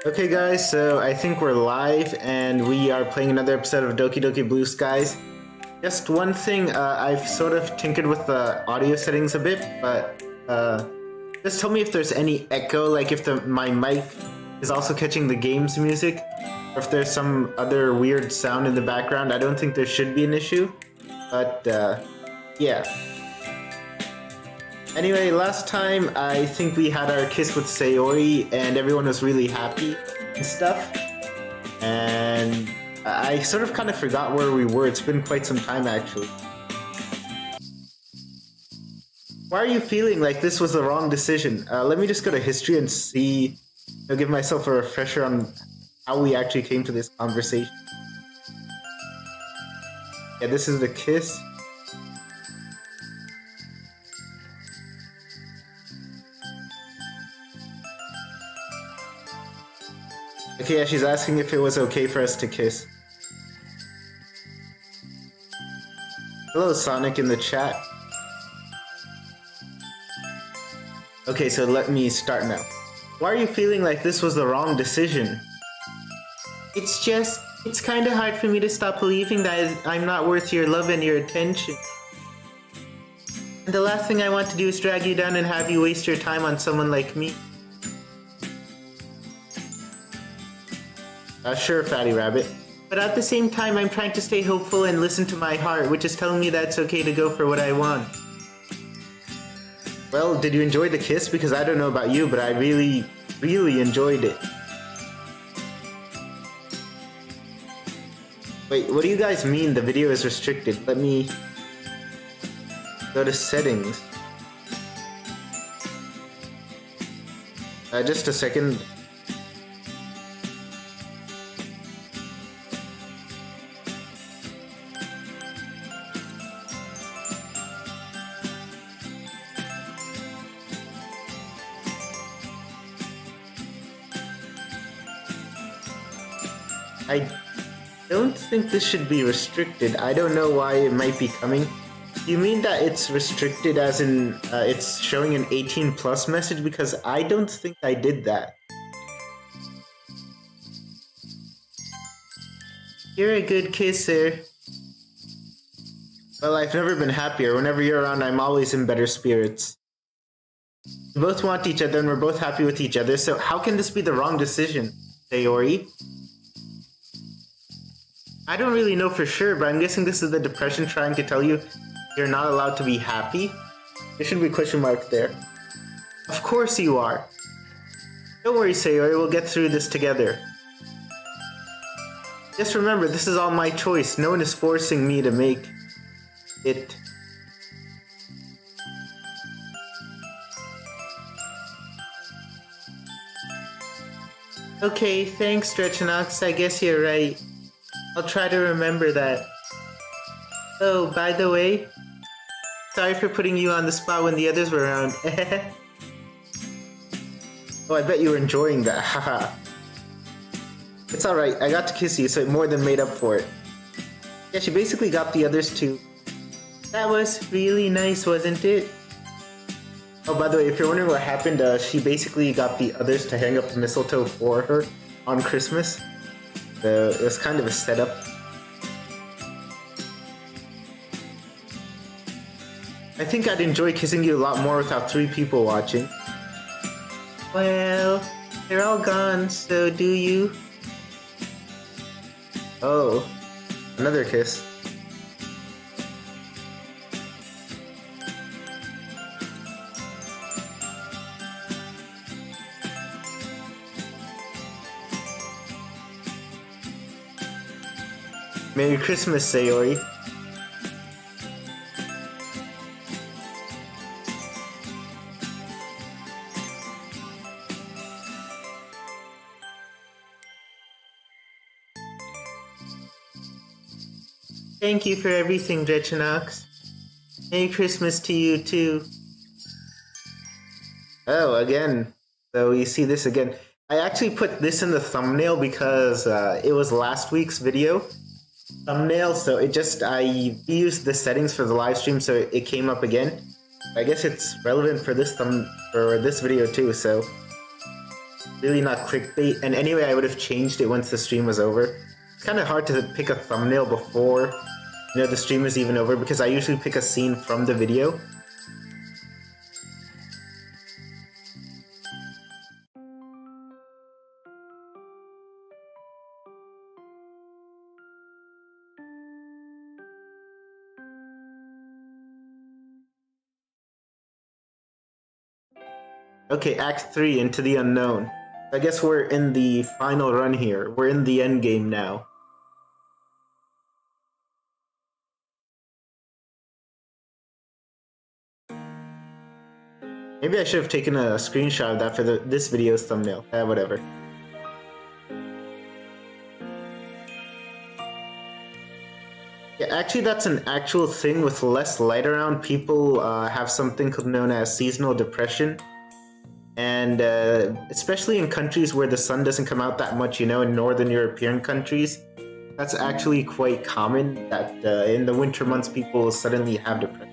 Okay guys, so I think we're live and we are playing another episode of DDLC Blue Skies. Just one thing, I've sort of tinkered with the audio settings a bit, but just tell me if there's any echo, like if my mic is also catching the game's music, or if there's some other weird sound in the background. I don't think there should be an issue, but yeah. Anyway, last time I think we had our kiss with Sayori and everyone was really happy and stuff. And I sort of kind of forgot where we were. It's been quite some time actually. Why are you feeling like this was the wrong decision? Let me just go to history and see, give myself a refresher on how we actually came to this conversation. Yeah, this is the kiss. Okay, yeah, she's asking if it was okay for us to kiss. Hello, Sonic in the chat. Okay, so let me start now. Why are you feeling like this was the wrong decision? It's kinda hard for me to stop believing that I'm not worth your love and your attention. And the last thing I want to do is drag you down and have you waste your time on someone like me. Sure, Fatty Rabbit. But at the same time, I'm trying to stay hopeful and listen to my heart, which is telling me that it's okay to go for what I want. Well, did you enjoy the kiss? Because I don't know about you, but I really, really enjoyed it. Wait, what do you guys mean the video is restricted? Let me go to settings. Just a second. I don't think this should be restricted. I don't know why it might be coming. You mean that it's restricted as in it's showing an 18 plus message? Because I don't think I did that. You're a good kisser. Well, I've never been happier. Whenever you're around, I'm always in better spirits. We both want each other and we're both happy with each other, so how can this be the wrong decision, Sayori? I don't really know for sure, but I'm guessing this is the depression trying to tell you you're not allowed to be happy. There should be a question mark there. Of course you are. Don't worry, Sayori, we'll get through this together. Just remember, this is all my choice. No one is forcing me to make it. Okay, thanks, Drechenaux. I guess you're right. I'll try to remember that. Oh, by the way, sorry for putting you on the spot when the others were around. Oh, I bet you were enjoying that, haha. It's alright, I got to kiss you, so it more than made up for it. Yeah, she basically got the others too. That was really nice, wasn't it? Oh, by the way, if you're wondering what happened, she basically got the others to hang up the mistletoe for her on Christmas. So it was kind of a setup. I think I'd enjoy kissing you a lot more without 3 people watching. Well, they're all gone, so do you? Oh, another kiss. Merry Christmas, Sayori. Thank you for everything, Drechenaux. Merry Christmas to you, too. Oh, again. So you see this again. I actually put this in the thumbnail because it was last week's video thumbnail, so it just, I used the settings for the live stream, so it came up again. I guess it's relevant for this video too, so really not clickbait. And anyway, I would have changed it once the stream was over. It's kind of hard to pick a thumbnail before, you know, the stream is even over, because I usually pick a scene from the video. Okay, Act 3, Into the Unknown. I guess we're in the final run here. We're in the end game now. Maybe I should have taken a screenshot of that for this video's thumbnail. Whatever. Yeah, actually that's an actual thing with less light around. People have something known as seasonal depression. And especially in countries where the sun doesn't come out that much, you know, in Northern European countries, that's actually quite common that in the winter months people suddenly have depression.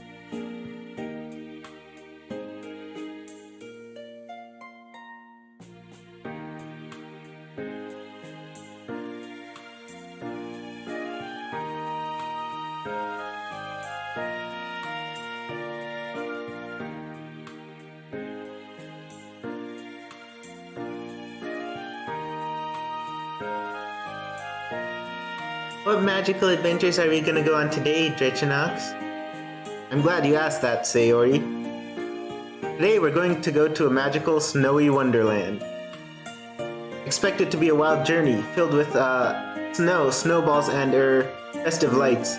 What magical adventures are we gonna go on today, Drechenaux? I'm glad you asked that, Sayori. Today we're going to go to a magical snowy wonderland. Expect it to be a wild journey, filled with snow, snowballs, and festive lights.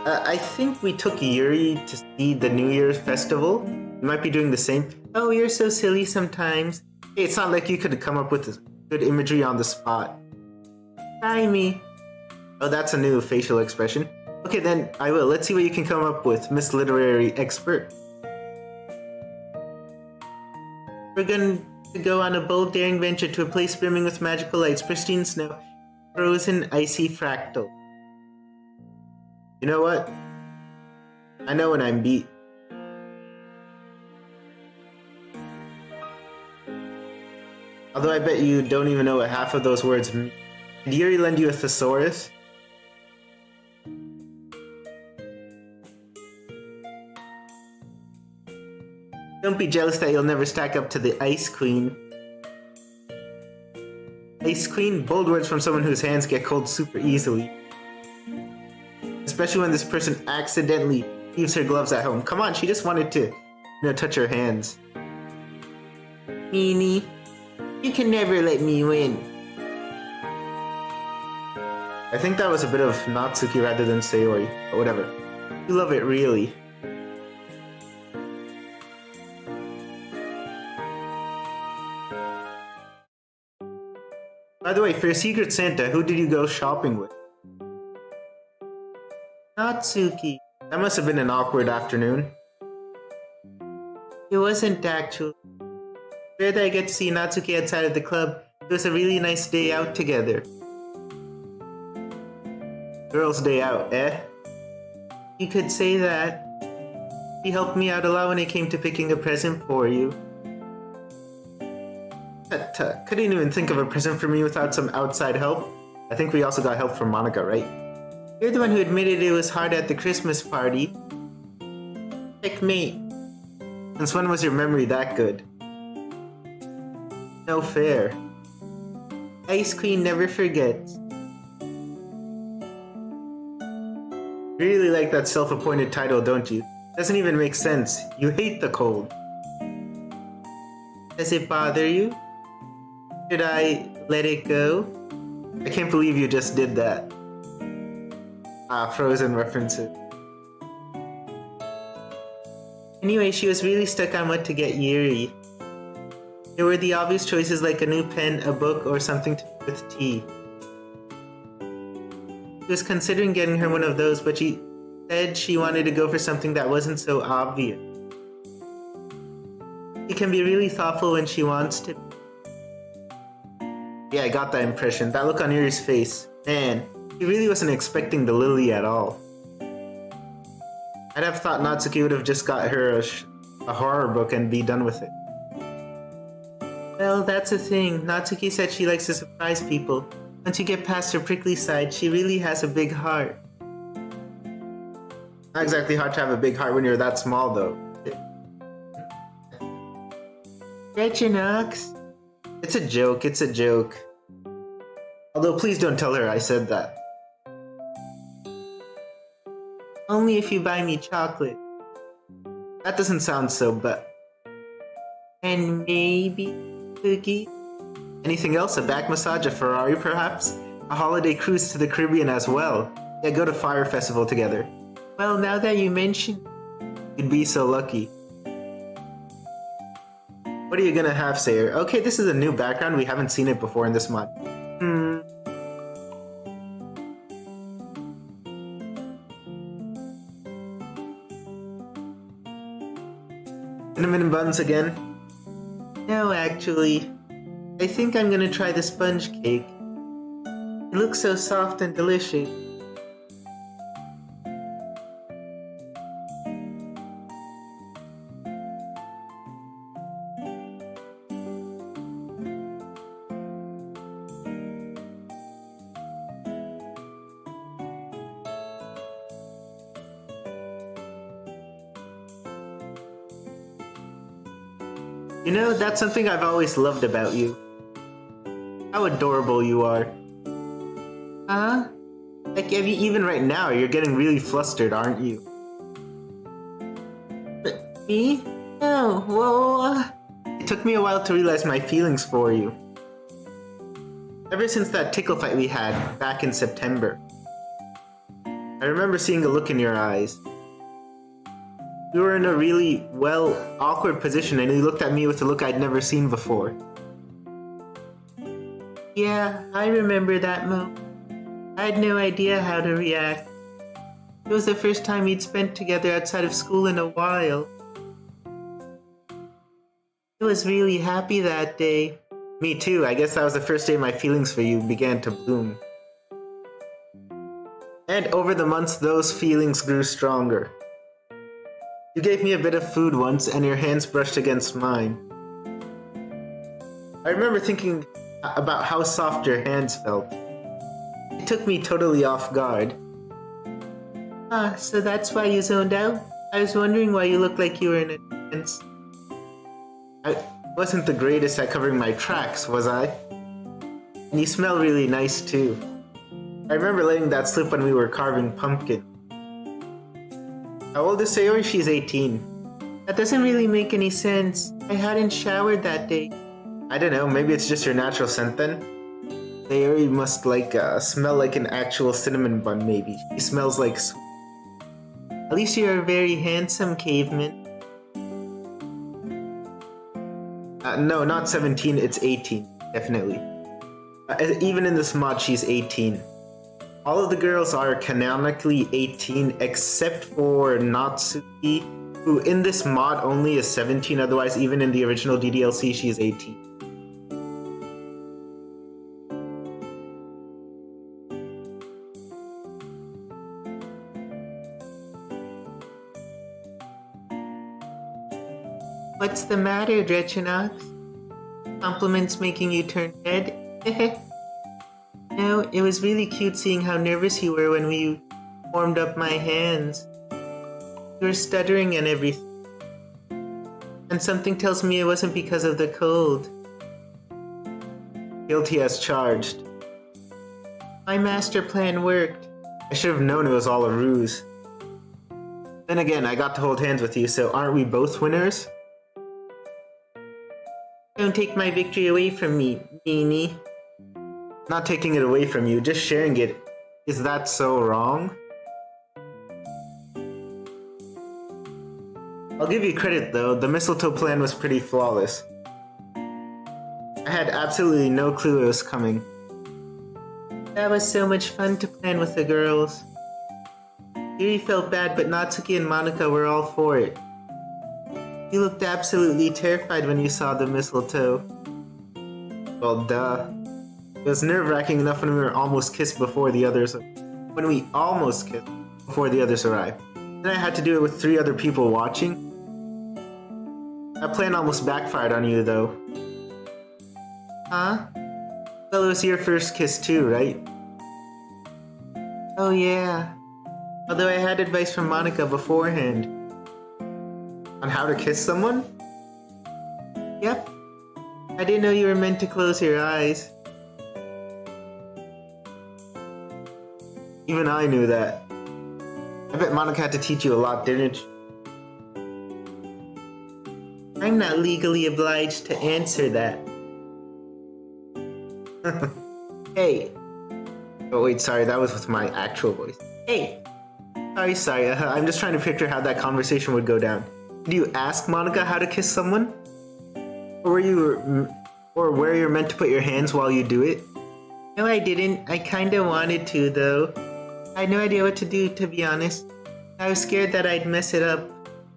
I think we took Yuri to see the New Year's festival. We might be doing the same. Oh, you're so silly sometimes. Hey, it's not like you could come up with good imagery on the spot. Try me. Oh, that's a new facial expression. Okay, then I will. Let's see what you can come up with, Miss Literary Expert. We're going to go on a bold, daring venture to a place brimming with magical lights, pristine snow, frozen, icy fractal. You know what? I know when I'm beat. Although I bet you don't even know what half of those words mean. Did Yuri lend you a thesaurus? Don't be jealous that you'll never stack up to the Ice Queen. Ice Queen? Bold words from someone whose hands get cold super easily. Especially when this person accidentally leaves her gloves at home. Come on, she just wanted to, you know, touch her hands. Meanie, you can never let me win. I think that was a bit of Natsuki rather than Sayori, but whatever. You love it, really. By the way, for your Secret Santa, who did you go shopping with? Natsuki. That must have been an awkward afternoon. It wasn't actually. Rare that I get to see Natsuki outside of the club. It was a really nice day out together. Girls' day out, eh? You could say that. She helped me out a lot when it came to picking a present for you. Couldn't even think of a present for me without some outside help. I think we also got help from Monica, right? You're the one who admitted it was hard at the Christmas party. Checkmate. Since when was your memory that good? No fair. Ice Queen never forgets. You really like that self-appointed title, don't you? Doesn't even make sense. You hate the cold. Does it bother you? Should I let it go? I can't believe you just did that. Frozen references. Anyway, she was really stuck on what to get Yuri. There were the obvious choices like a new pen, a book, or something to do with tea. She was considering getting her one of those, but she said she wanted to go for something that wasn't so obvious. She can be really thoughtful when she wants to. Yeah, I got that impression. That look on Yuri's face. Man, he really wasn't expecting the lily at all. I'd have thought Natsuki would have just got her a horror book and be done with it. Well, that's the thing. Natsuki said she likes to surprise people. Once you get past her prickly side, she really has a big heart. Not exactly hard to have a big heart when you're that small, though. Drechenaux. It's a joke, it's a joke. Although please don't tell her I said that. Only if you buy me chocolate. That doesn't sound so bad. And maybe cookie? Anything else? A back massage, a Ferrari perhaps? A holiday cruise to the Caribbean as well. Yeah, go to Fire Festival together. Well, now that you mention, you'd be so lucky. What are you gonna have, Sayori? Okay, this is a new background. We haven't seen it before in this mod. Cinnamon buns again? No, actually. I think I'm gonna try the sponge cake. It looks so soft and delicious. You know, that's something I've always loved about you. How adorable you are. Huh? Like, even right now, you're getting really flustered, aren't you? But me? No, whoa. It took me a while to realize my feelings for you. Ever since that tickle fight we had back in September. I remember seeing a look in your eyes. You were in a really, awkward position and you looked at me with a look I'd never seen before. Yeah, I remember that moment. I had no idea how to react. It was the first time we'd spent together outside of school in a while. I was really happy that day. Me too, I guess that was the first day my feelings for you began to bloom. And over the months, those feelings grew stronger. You gave me a bit of food once, and your hands brushed against mine. I remember thinking about how soft your hands felt. It took me totally off guard. Ah, so that's why you zoned out? I was wondering why you looked like you were in a trance. I wasn't the greatest at covering my tracks, was I? And you smell really nice too. I remember letting that slip when we were carving pumpkin. How old is Sayori? She's 18. That doesn't really make any sense. I hadn't showered that day. I don't know, maybe it's just your natural scent then? Sayori must smell like an actual cinnamon bun maybe. She smells like sweet. At least you're a very handsome caveman. No, not 17, it's 18. Definitely. Even in this mod, she's 18. All of the girls are canonically 18 except for Natsuki, who in this mod only is 17, otherwise even in the original DDLC she is 18. What's the matter, Drechenaux? Compliments making you turn red? No, it was really cute seeing how nervous you were when we warmed up my hands. You were stuttering and everything. And something tells me it wasn't because of the cold. Guilty as charged. My master plan worked. I should have known it was all a ruse. Then again, I got to hold hands with you, so aren't we both winners? Don't take my victory away from me, meanie. Not taking it away from you, just sharing it. Is that so wrong? I'll give you credit though, the mistletoe plan was pretty flawless. I had absolutely no clue it was coming. That was so much fun to plan with the girls. Yuri felt bad, but Natsuki and Monika were all for it. You looked absolutely terrified when you saw the mistletoe. Well, duh. It was nerve-wracking enough when we almost kissed before the others arrived. Then I had to do it with 3 other people watching. That plan almost backfired on you, though. Huh? Well, it was your first kiss too, right? Oh yeah. Although I had advice from Monica beforehand. On how to kiss someone? Yep. I didn't know you were meant to close your eyes. Even I knew that. I bet Monica had to teach you a lot, didn't she? I'm not legally obliged to answer that. Hey. Oh wait, sorry, that was with my actual voice. Hey. Sorry, I'm just trying to picture how that conversation would go down. Did you ask Monica how to kiss someone? Or where you're meant to put your hands while you do it? No, I didn't. I kinda wanted to, though. I had no idea what to do, to be honest. I was scared that I'd mess it up.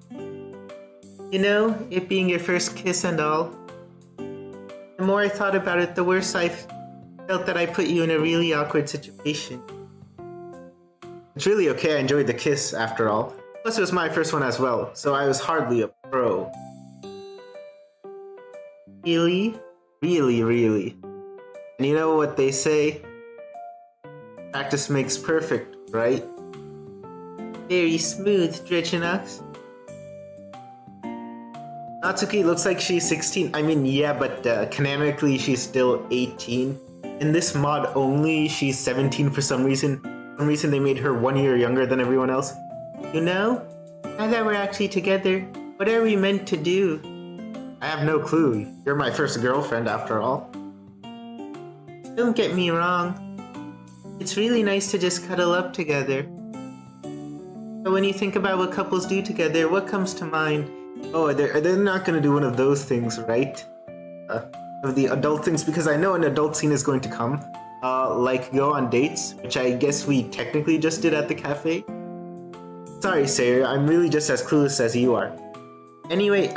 You know, it being your first kiss and all. The more I thought about it, the worse I felt that I put you in a really awkward situation. It's really okay, I enjoyed the kiss, after all. Plus, it was my first one as well, so I was hardly a pro. Really? Really? And you know what they say? Practice makes perfect, right? Very smooth, Drechenaux. Natsuki looks like she's 16. I mean, yeah, but canonically she's still 18. In this mod only, she's 17 for some reason. For some reason they made her 1 year younger than everyone else. You know, now that we're actually together, what are we meant to do? I have no clue. You're my first girlfriend, after all. Don't get me wrong. It's really nice to just cuddle up together. But when you think about what couples do together, what comes to mind? Oh, they're not gonna do one of those things, right? Of the adult things, because I know an adult scene is going to come. Like go on dates, which I guess we technically just did at the cafe. Sorry, Sayori, I'm really just as clueless as you are. Anyway,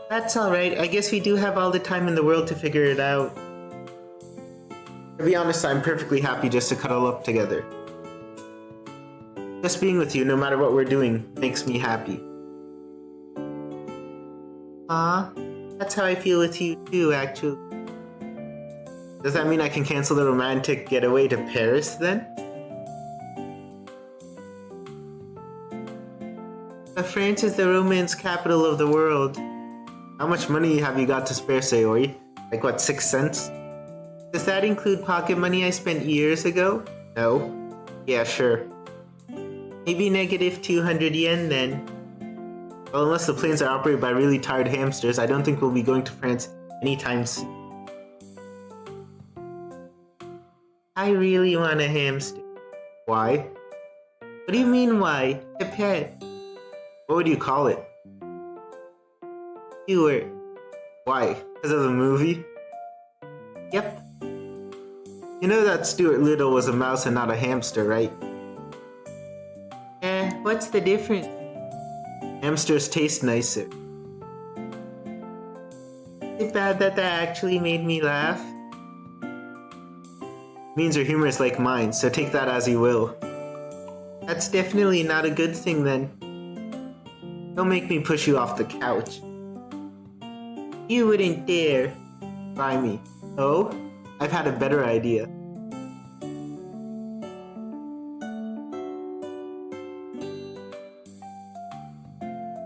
That's alright, I guess we do have all the time in the world to figure it out. To be honest, I'm perfectly happy just to cuddle up together. Just being with you, no matter what we're doing, makes me happy. That's how I feel with you too, actually. Does that mean I can cancel the romantic getaway to Paris, then? But France is the romance capital of the world. How much money have you got to spare, Sayori? Like what, 6 cents? Does that include pocket money I spent years ago? No. Yeah, sure. Maybe negative 200 yen then. Well, unless the planes are operated by really tired hamsters, I don't think we'll be going to France anytime soon. I really want a hamster. Why? What do you mean why? A pet. What would you call it? Stuart. Why? Because of the movie? Yep. You know that Stuart Little was a mouse and not a hamster, right? What's the difference? Hamsters taste nicer. Is it bad that actually made me laugh? Means your humor is like mine, so take that as you will. That's definitely not a good thing then. Don't make me push you off the couch. You wouldn't dare. Try me. Oh? I've had a better idea.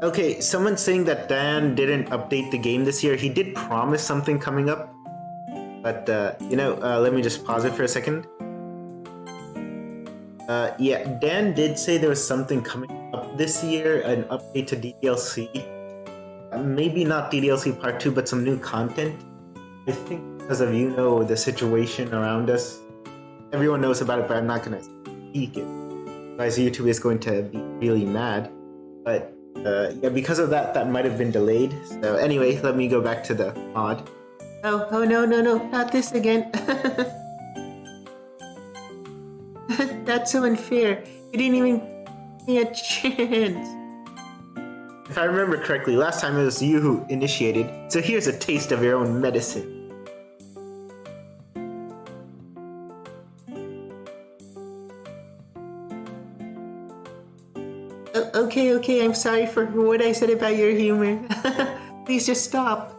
Okay, someone's saying that Dan didn't update the game this year. He did promise something coming up. But, let me just pause it for a second. Yeah, Dan did say there was something coming up this year, an update to DDLC. Maybe not DDLC Part 2, but some new content. I think because of, the situation around us. Everyone knows about it, but I'm not gonna speak it. Otherwise, YouTube is going to be really mad. But, yeah, because of that, that might have been delayed. So anyway, let me go back to the mod. Oh no, not this again. That's so unfair. You didn't even give me a chance. If I remember correctly, last time it was you who initiated, so here's a taste of your own medicine. Okay, I'm sorry for what I said about your humor. Please just stop.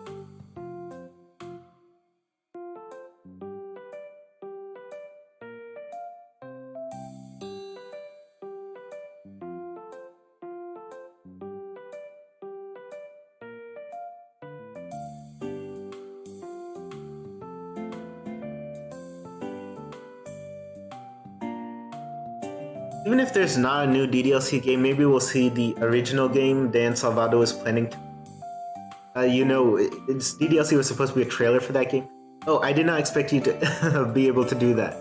Even if there's not a new DDLC game, maybe we'll see the original game Dan Salvado is planning to. DDLC was supposed to be a trailer for that game. Oh, I did not expect you to be able to do that.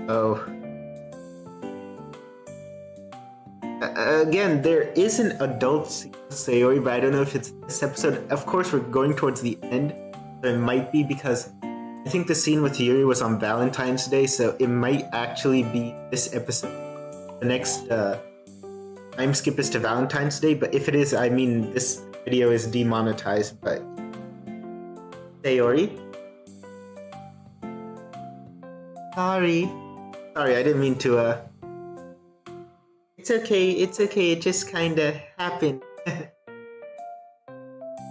Oh. Again, there is an adult Sayori, but I don't know if it's this episode. Of course, we're going towards the end, so it might be because I think the scene with Yuri was on Valentine's Day, so it might actually be this episode. The next time skip is to Valentine's Day, but if it is, I mean, this video is demonetized, but Sayori? Sorry, I didn't mean to, It's okay, it just kinda happened.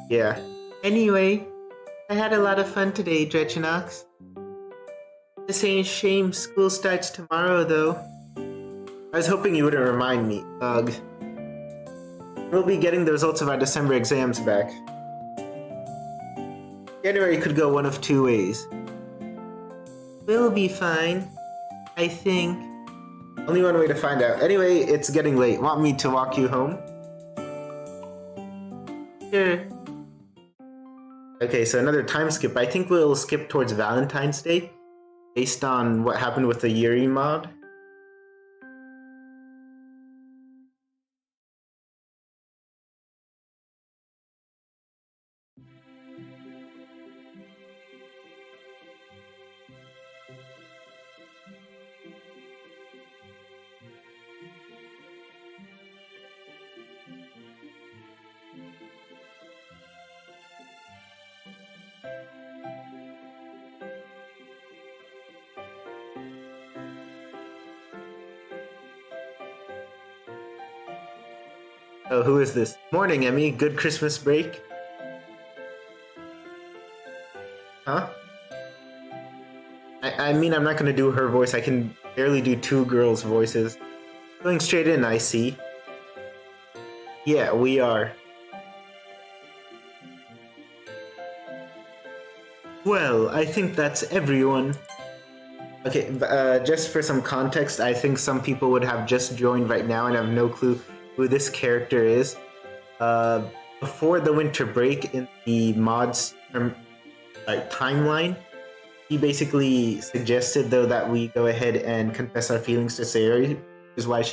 Yeah. Anyway, I had a lot of fun today, Drechenaux. This ain't a shame, school starts tomorrow, though. I was hoping you wouldn't remind me, ugh. We'll be getting the results of our December exams back. January could go one of two ways. We'll be fine, I think. Only one way to find out. Anyway, it's getting late. Want me to walk you home? Sure. Okay, so another time skip. I think we'll skip towards Valentine's Day, based on what happened with the Yuri mod. Oh, who is this? Morning, Emmy. Good Christmas break? Huh? I mean, I'm not gonna do her voice. I can barely do two girls' voices. Going straight in, I see. Yeah, we are. Well, I think that's everyone. Okay, just for some context, I think some people would have just joined right now and have no clue who this character is. Before the winter break in the mod's timeline, he basically suggested, though, that we go ahead and confess our feelings to Sayori, which is why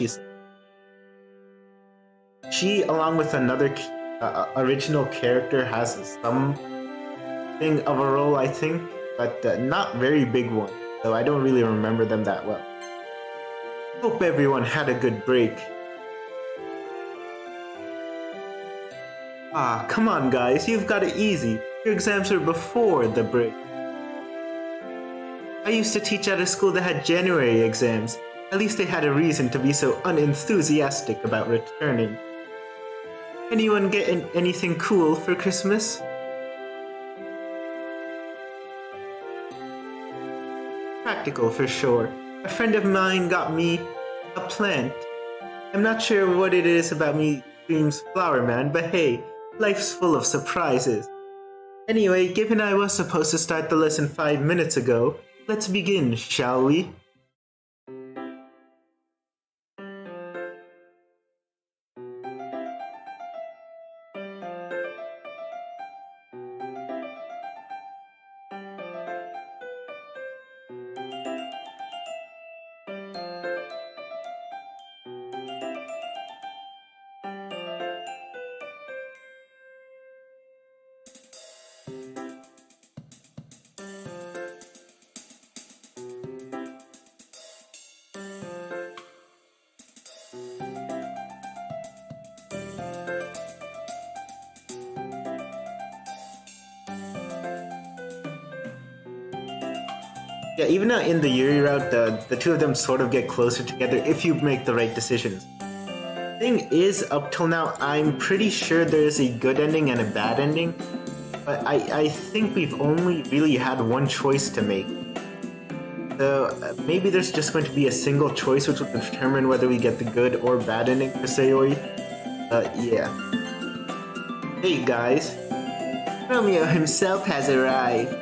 she, along with another original character, has something of a role, I think, but not very big one, so I don't really remember them that well. Hope everyone had a good break. Ah, come on guys, you've got it easy. Your exams were before the break. I used to teach at a school that had January exams. At least they had a reason to be so unenthusiastic about returning. Anyone get anything cool for Christmas? Practical for sure. A friend of mine got me a plant. I'm not sure what it is about me screams Flower Man, but hey, life's full of surprises. Anyway, given I was supposed to start the lesson 5 minutes ago, let's begin, shall we? Yeah, even in the Yuri route, the two of them sort of get closer together if you make the right decisions. Thing is, up till now, I'm pretty sure there's a good ending and a bad ending, but I think we've only really had one choice to make. So maybe there's just going to be a single choice which will determine whether we get the good or bad ending for Sayori. Yeah. Hey guys, Romeo himself has arrived.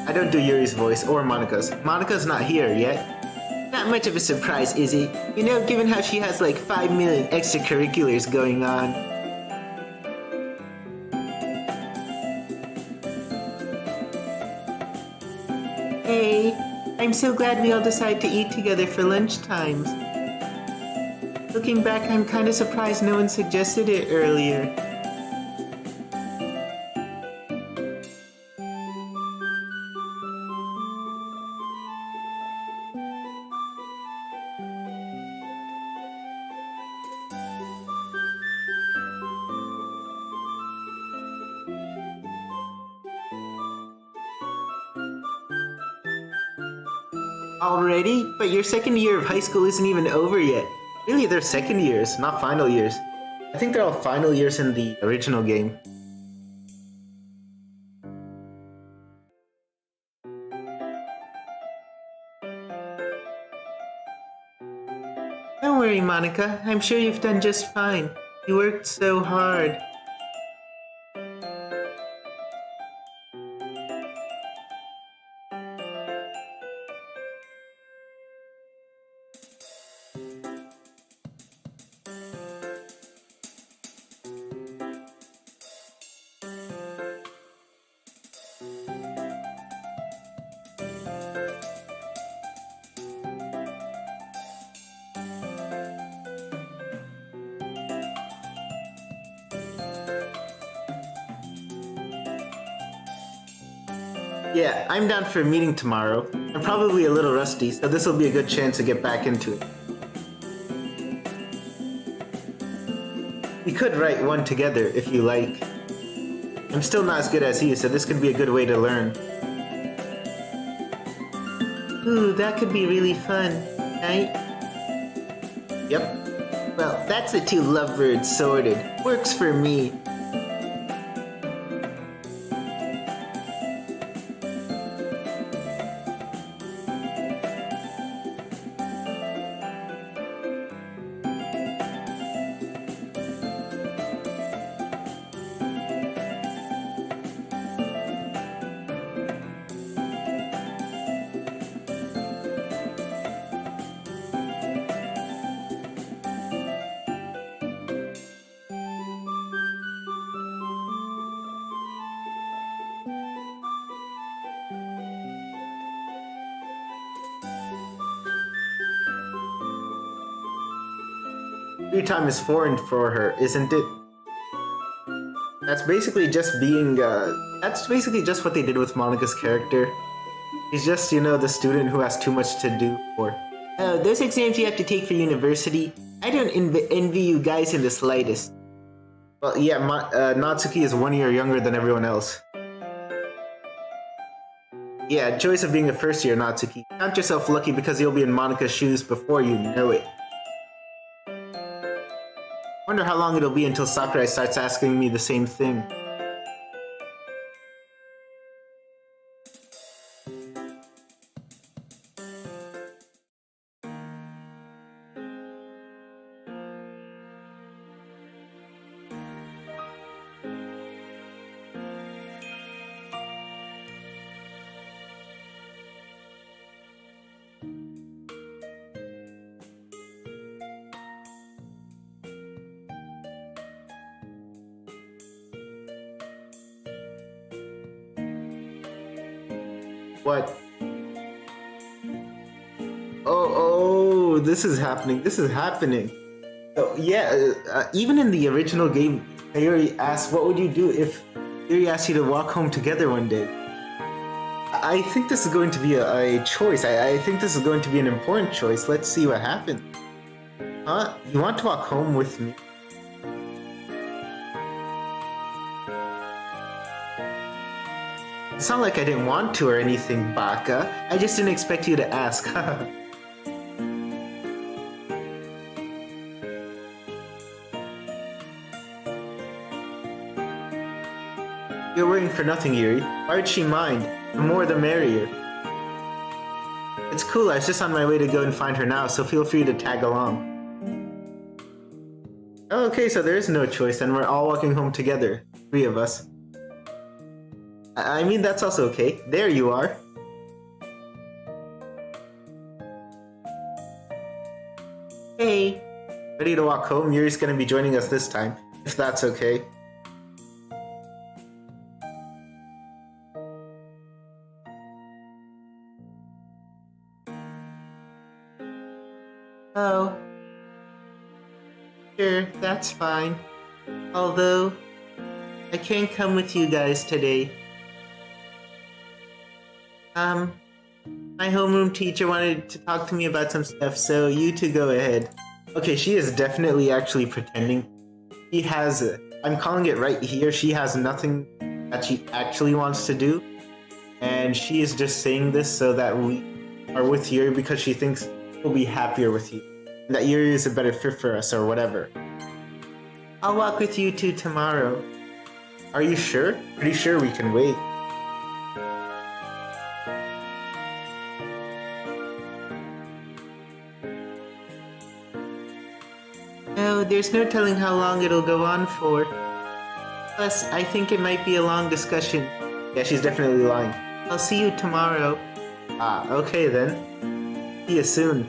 I don't do Yuri's voice or Monika's. Monika's not here yet. Not much of a surprise, is it? You know, given how she has like 5 million extracurriculars going on. Hey, I'm so glad we all decided to eat together for lunch times. Looking back, I'm kinda surprised no one suggested it earlier. Already? But your second year of high school isn't even over yet. Really, they're second years, not final years. I think they're all final years in the original game. Don't worry, Monika. I'm sure you've done just fine. You worked so hard. Yeah, I'm down for a meeting tomorrow. I'm probably a little rusty, so this will be a good chance to get back into it. We could write one together if you like. I'm still not as good as he, so this could be a good way to learn. Ooh, that could be really fun, right? Yep. Well, that's the two lovebirds sorted. Works for me. Free time is foreign for her, isn't it? That's basically just being, that's basically just what they did with Monika's character. He's just, you know, the student who has too much to do for. Oh, those exams you have to take for university, I don't envy you guys in the slightest. Well, yeah, Natsuki is 1 year younger than everyone else. Yeah, joys of being a first year, Natsuki. Count yourself lucky because you'll be in Monika's shoes before you know it. Wonder how long it'll be until Sakurai starts asking me the same thing. What? Oh, this is happening. This is happening. So yeah, even in the original game, Sayori asked, "What would you do if Yuri asked you to walk home together one day?" I think this is going to be a choice. I think this is going to be an important choice. Let's see what happens. Huh? You want to walk home with me? It's not like I didn't want to or anything, Baka. I just didn't expect you to ask. You're worrying for nothing, Yuri. Why would she mind? The more the merrier. It's cool, I was just on my way to go and find her now, so feel free to tag along. Oh, okay, so there is no choice, and we're all walking home together. 3 of us. I mean, that's also okay. There you are. Hey. Ready to walk home? Yuri's gonna be joining us this time, if that's okay. Oh. Sure, that's fine. Although, I can't come with you guys today. My homeroom teacher wanted to talk to me about some stuff, so you two go ahead. Okay, she is definitely actually pretending. She has, I'm calling it right here, she has nothing that she actually wants to do. And she is just saying this so that we are with Yuri because she thinks we'll be happier with you. And that Yuri is a better fit for us or whatever. I'll walk with you two tomorrow. Are you sure? Pretty sure we can wait. No, there's no telling how long it'll go on for. Plus, I think it might be a long discussion. Yeah, she's definitely lying. I'll see you tomorrow. Ah, okay then. See you soon.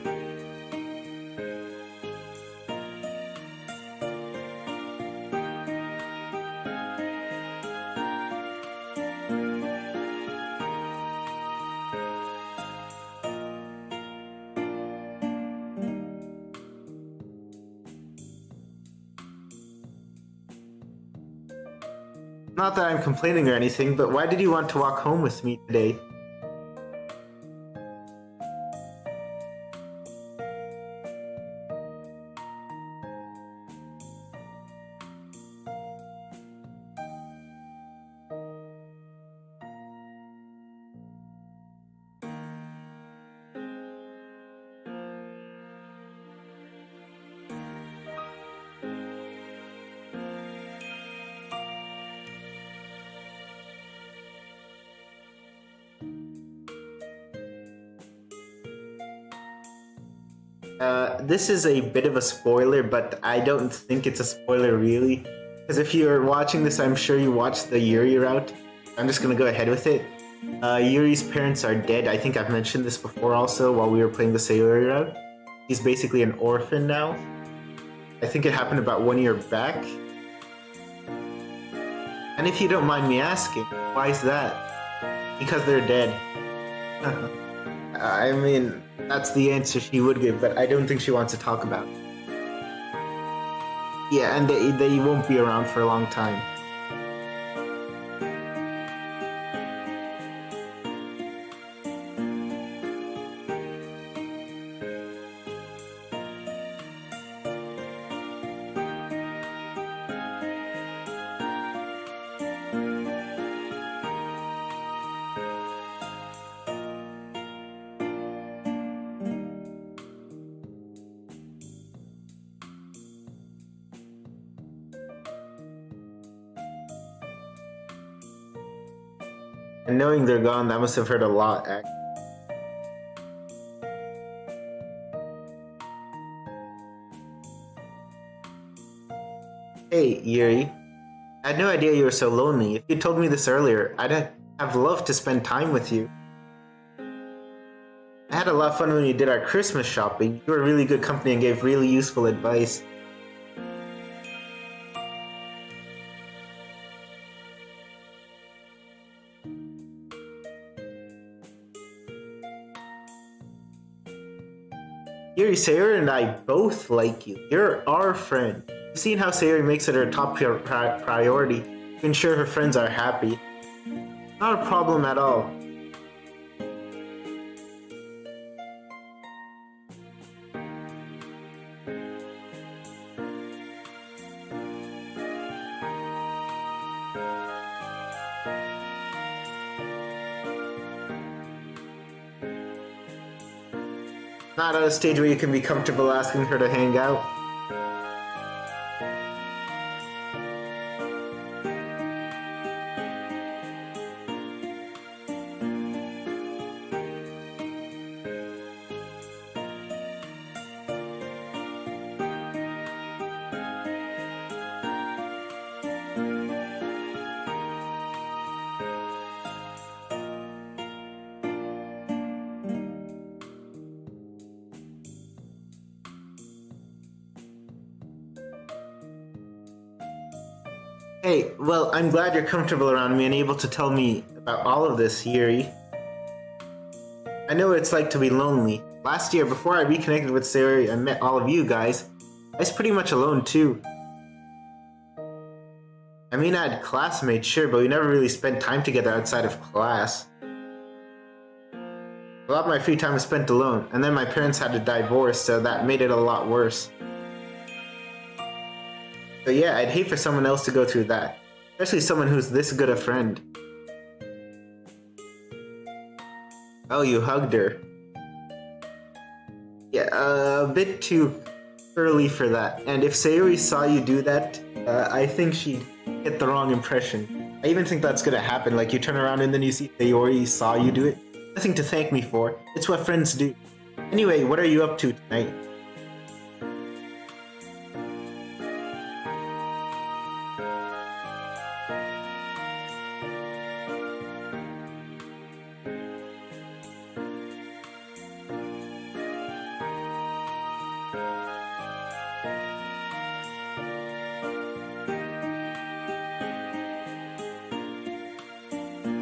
Not that I'm complaining or anything, but why did you want to walk home with me today? This is a bit of a spoiler, but I don't think it's a spoiler really. Because if you're watching this, I'm sure you watched the Yuri route. I'm just gonna go ahead with it. Yuri's parents are dead. I think I've mentioned this before also while we were playing the Sayori route. He's basically an orphan now. I think it happened about 1 year back. And if you don't mind me asking, why is that? Because they're dead. I mean, that's the answer she would give, but I don't think she wants to talk about it. Yeah, and they won't be around for a long time. And knowing they're gone, that must have hurt a lot, actually. Hey, Yuri. I had no idea you were so lonely. If you told me this earlier, I'd have loved to spend time with you. I had a lot of fun when we did our Christmas shopping. You were really good company and gave really useful advice. Yuri, Sayori and I both like you. You're our friend. You've seen how Sayori makes it her top priority to ensure her friends are happy. Not a problem at all. not at a stage where you can be comfortable asking her to hang out. Hey, well, I'm glad you're comfortable around me and able to tell me about all of this, Yuri. I know what it's like to be lonely. Last year, before I reconnected with Sayori and met all of you guys, I was pretty much alone too. I mean, I had classmates, sure, but we never really spent time together outside of class. A lot of my free time was spent alone, and then my parents had to divorce, so that made it a lot worse. So yeah, I'd hate for someone else to go through that. Especially someone who's this good a friend. Oh, you hugged her. Yeah, a bit too early for that. And if Sayori saw you do that, I think she'd get the wrong impression. I even think that's gonna happen, like you turn around and then you see Sayori saw you do it. Nothing to thank me for. It's what friends do. Anyway, what are you up to tonight?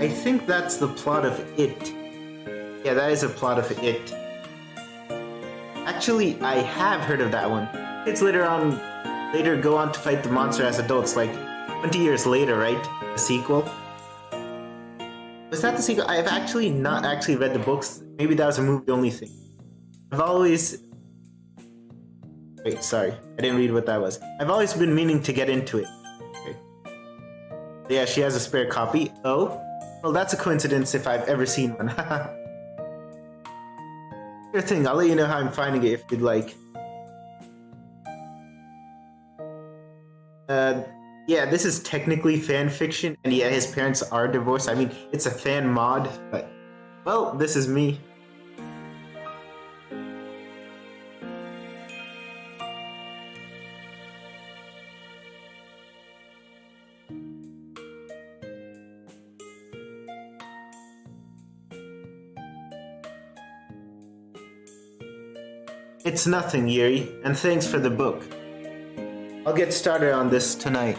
I think that's the plot of It. Yeah, that is a plot of It. Actually, I have heard of that one. Kids later go on to fight the monster as adults, like 20 years later, right? The sequel? Was that the sequel? I have actually not actually read the books. Maybe that was a movie-only thing. I've always... Wait, sorry. I didn't read what that was. I've always been meaning to get into it. Okay. Yeah, she has a spare copy. Oh? Well, that's a coincidence if I've ever seen one. Sure thing, I'll let you know how I'm finding it if you'd like. Yeah, this is technically fan fiction, and yeah, his parents are divorced. I mean, it's a fan mod, but... Well, this is me. It's nothing, Yuri, and thanks for the book. I'll get started on this tonight.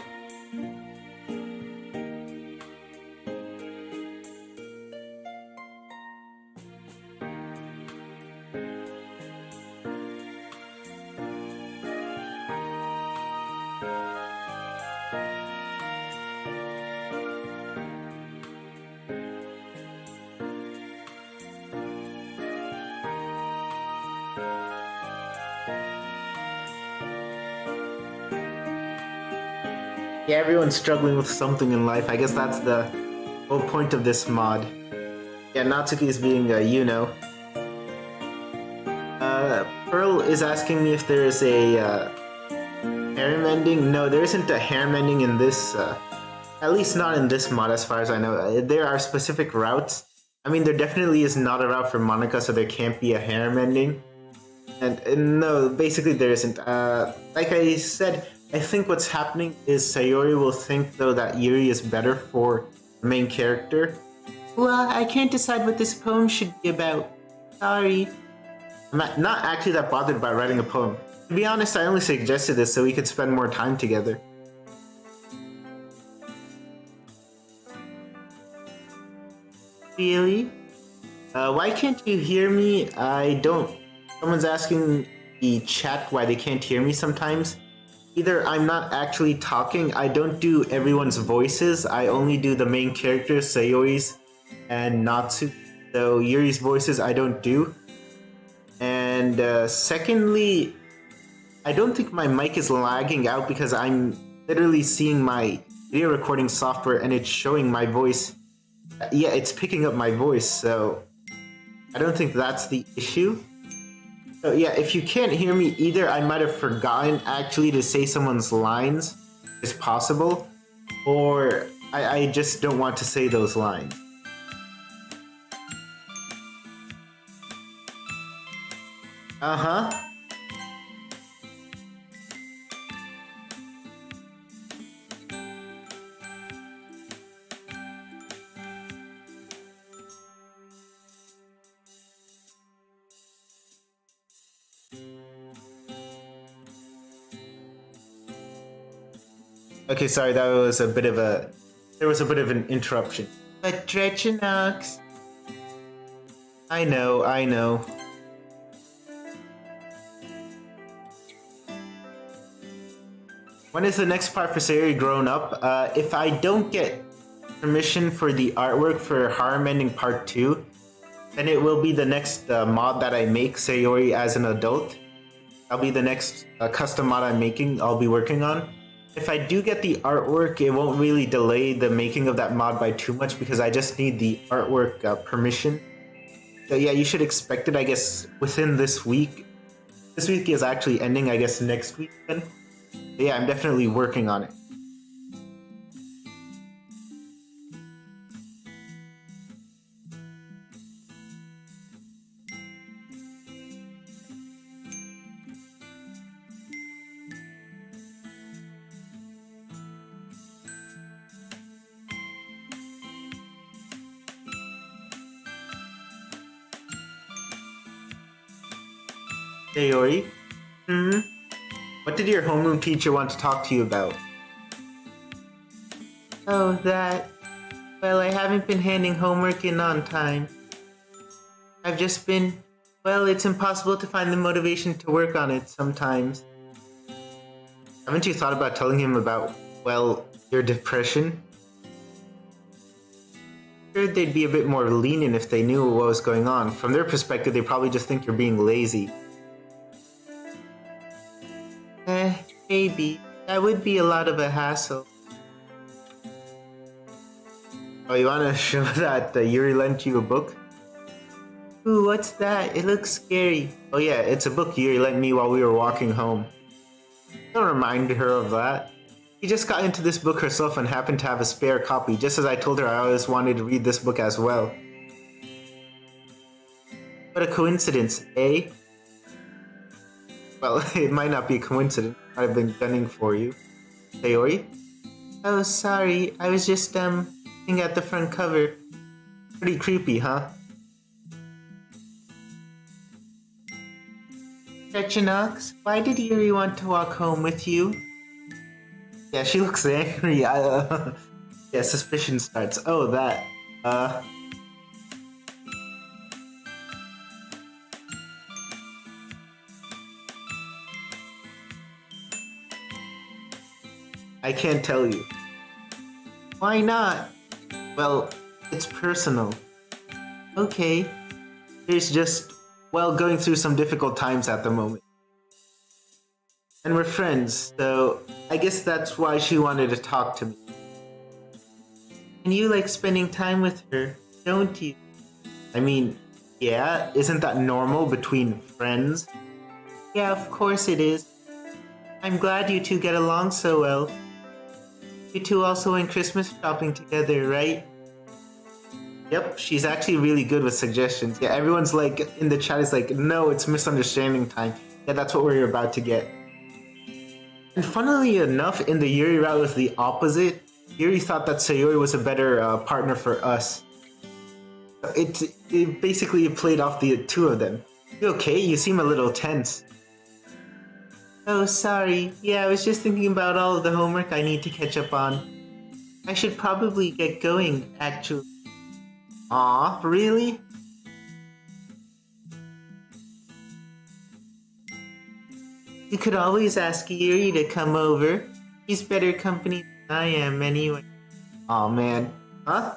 Yeah, everyone's struggling with something in life. I guess that's the whole point of this mod. Yeah, Natsuki is being, Pearl is asking me if there is a, hair mending. No, there isn't a hair mending in this, at least not in this mod as far as I know. There are specific routes. I mean, there definitely is not a route for Monica, so there can't be a hair mending. And no, basically there isn't. Like I said, I think what's happening is Sayori will think, though, that Yuri is better for the main character. Well, I can't decide what this poem should be about. Sorry. I'm not actually that bothered about writing a poem. To be honest, I only suggested this so we could spend more time together. Really? Why can't you hear me? I don't... Someone's asking the chat why they can't hear me sometimes. Either I'm not actually talking, I don't do everyone's voices, I only do the main characters, Sayori's and Natsu. So Yuri's voices I don't do. And secondly, I don't think my mic is lagging out because I'm literally seeing my video recording software and it's showing my voice. Yeah, it's picking up my voice, so I don't think that's the issue. So yeah, if you can't hear me either, I might have forgotten actually to say someone's lines. It's possible. Or I just don't want to say those lines. Uh-huh. Okay, sorry, that was a bit of a... There was a bit of an interruption. But Drechenaux... I know, I know. When is the next part for Sayori grown up? If I don't get permission for the artwork for Harem Ending Part 2, then it will be the next mod that I make, Sayori as an adult. That'll be the next custom mod I'm making, I'll be working on. If I do get the artwork, it won't really delay the making of that mod by too much because I just need the artwork permission. So yeah, you should expect it, I guess, within this week. This week is actually ending, I guess, next week then. But yeah, I'm definitely working on it. Sayori? What did your homeroom teacher want to talk to you about? Oh, that... Well, I haven't been handing homework in on time. I've just been... Well, it's impossible to find the motivation to work on it sometimes. Haven't you thought about telling him about, well, your depression? Sure, they'd be a bit more lenient if they knew what was going on. From their perspective, they probably just think you're being lazy. Maybe. That would be a lot of a hassle. Oh, you wanna show that Yuri lent you a book? Ooh, what's that? It looks scary. Oh yeah, it's a book Yuri lent me while we were walking home. Don't remind her of that. She just got into this book herself and happened to have a spare copy, just as I told her I always wanted to read this book as well. What a coincidence, eh? Well, it might not be a coincidence. I've been gunning for you. Sayori? Oh, sorry. I was just, looking at the front cover. Pretty creepy, huh? Drechenaux, why did Yuri want to walk home with you? Yeah, she looks angry. Yeah, suspicion starts. Oh, that. I can't tell you. Why not? Well, it's personal. Okay. There's just, well, going through some difficult times at the moment. And we're friends, so I guess that's why she wanted to talk to me. And you like spending time with her, don't you? I mean, yeah, isn't that normal between friends? Yeah, of course it is. I'm glad you two get along so well. You two also went Christmas shopping together, right? Yep, she's actually really good with suggestions. Yeah, everyone's like, in the chat is like, no, it's misunderstanding time. Yeah, that's what we're about to get. And funnily enough, in the Yuri route was the opposite. Yuri thought that Sayori was a better partner for us. It basically played off the two of them. You okay? You seem a little tense. Oh, sorry. Yeah, I was just thinking about all of the homework I need to catch up on. I should probably get going, actually. Aw, really? You could always ask Yuri to come over. He's better company than I am, anyway. Aw, man. Huh?